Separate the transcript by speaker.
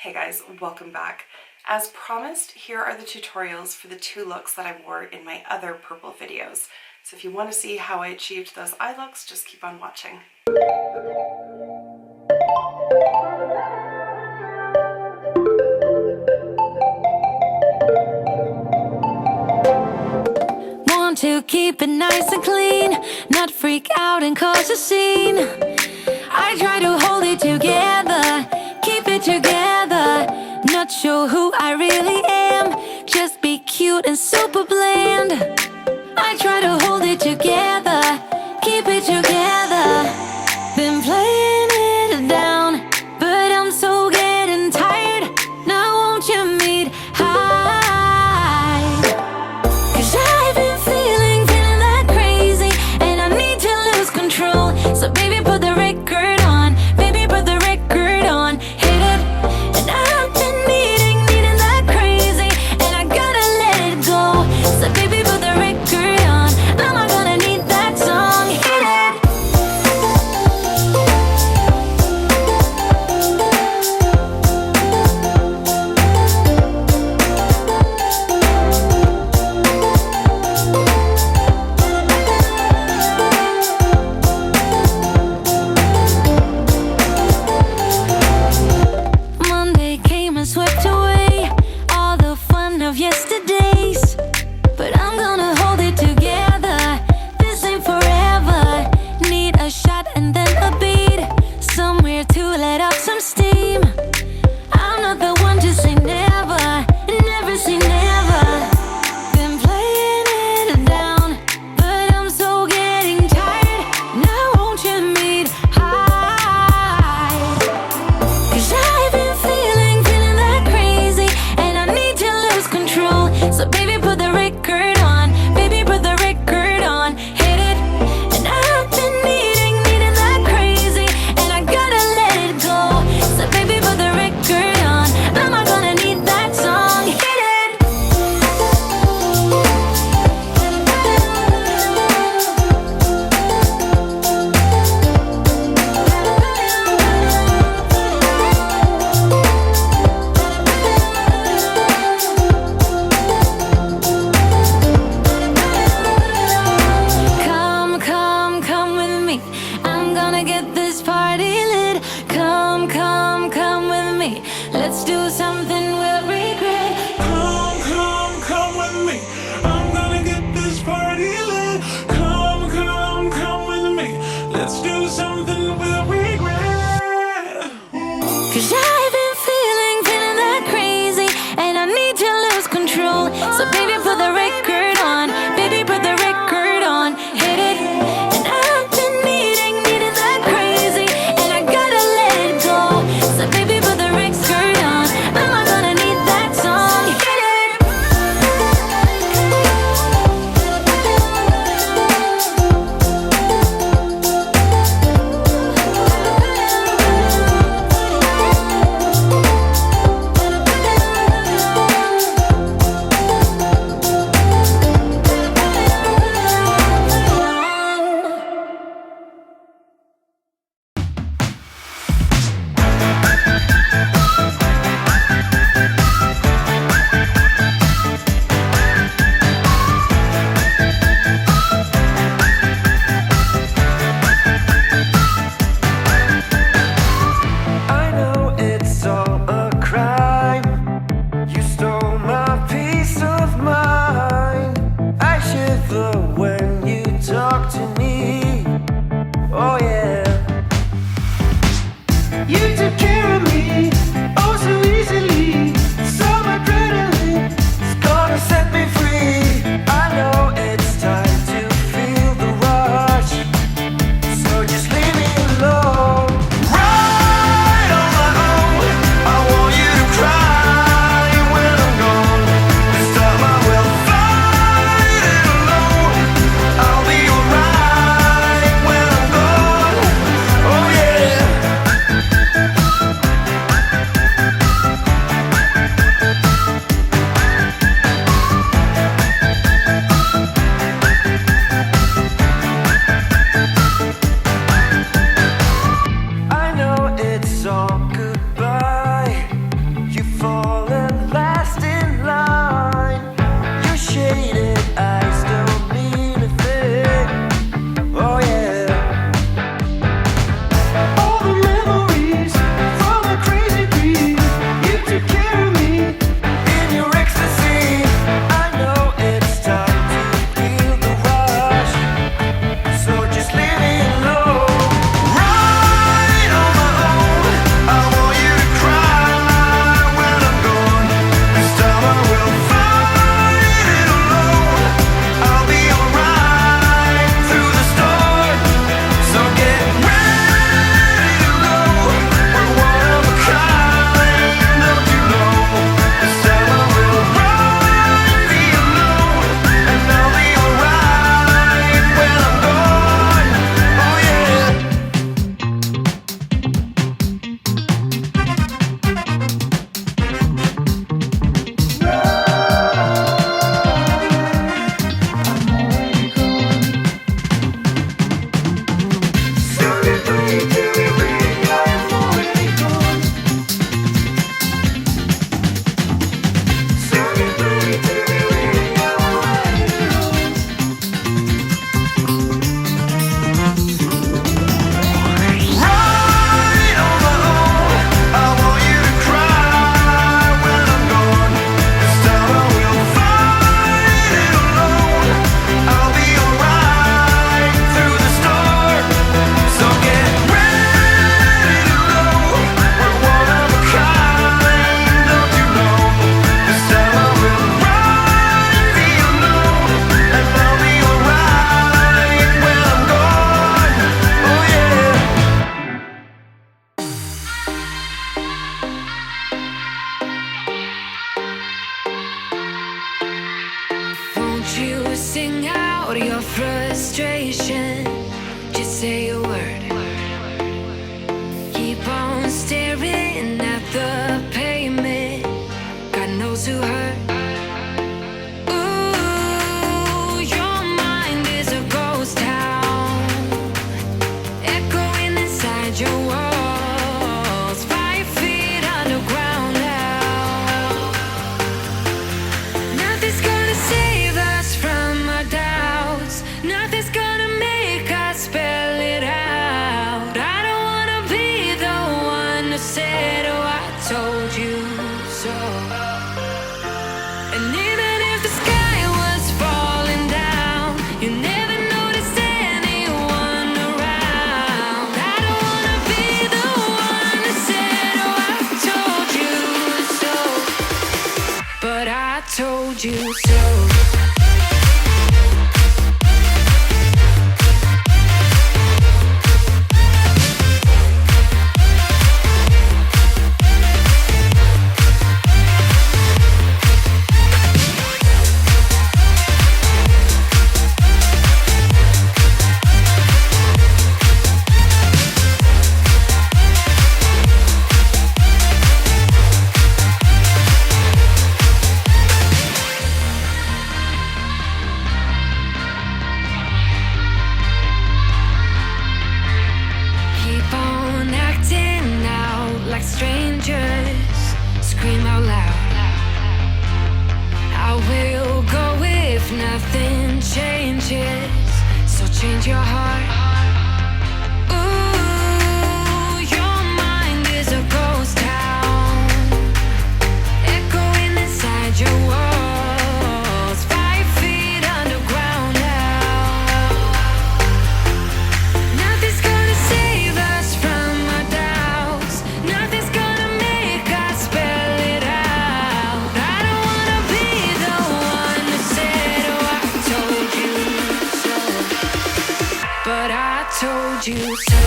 Speaker 1: Hey guys, welcome back. As promised, here are the tutorials for the two looks that I wore in my other purple videos. So if you want to see how I achieved those eye looks, just keep on watching.
Speaker 2: Want to keep it nice and clean, not freak out and cause a scene. I try to hold it together, keep it together. Not sure who I really am, just be cute and super bland. I try to hold it together, keep it together. Been playing it down, but I'm so getting tired. Now won't you meet high? 'Cause I've been feeling that crazy, and I need to lose control. So baby, put the record on, baby, put the record on, hit it. And I've been needing that crazy, and I gotta let it go. So baby, put the record on, I'm not gonna need that song, hit it. Monday came and swept away all the fun of yesterdays. But I'm gonna hold it together, this ain't forever. Need a shot and then a beat, somewhere to let off some steam. I'm not the one to say never, never say never. Been playing it down, but I'm so getting tired. Now won't you meet high? 'Cause I've been feeling that crazy, and I need to lose control. So baby, put the record on, baby, put the record on, hit it. And I've been needing that crazy, and I gotta let it go. So baby, put the record on, I'm not gonna need that song, hit it. Come with me. I'm gonna get this party lit. Come with me. Let's do something we'll regret.
Speaker 3: Come with me. I'm gonna get this party lit. Come with me. Let's do something we'll regret.
Speaker 2: 'Cause I've been feeling that crazy, and I need to lose control. So baby, put the record on, baby, put the record on, hit it. And I've been needing that crazy, and I gotta let it go. So baby, put the record on, I'm not gonna all your frustration. Just say a word. Keep on staring at the pavement. God knows who hurt. Ooh, your mind is a ghost town, echoing inside your walls, 5 feet underground now. Nothing's gonna save us from our doubts. Nothing's gonna make us spell it out. I don't wanna be the one who said, oh, I told you so. And even if the sky was falling down, you never noticed anyone around. I don't wanna be the one who said, oh, I told you so. But I told you so. Keep on acting out like strangers. Scream out loud. I will go if nothing changes. So change your heart. Ooh, your mind is a ghost town, echoing inside your walls, 5 feet underground now. Nothing's gonna save us from our doubts. Nothing's gonna make us spell it out. I don't wanna be the one who said, oh, I told you so. But I told you so.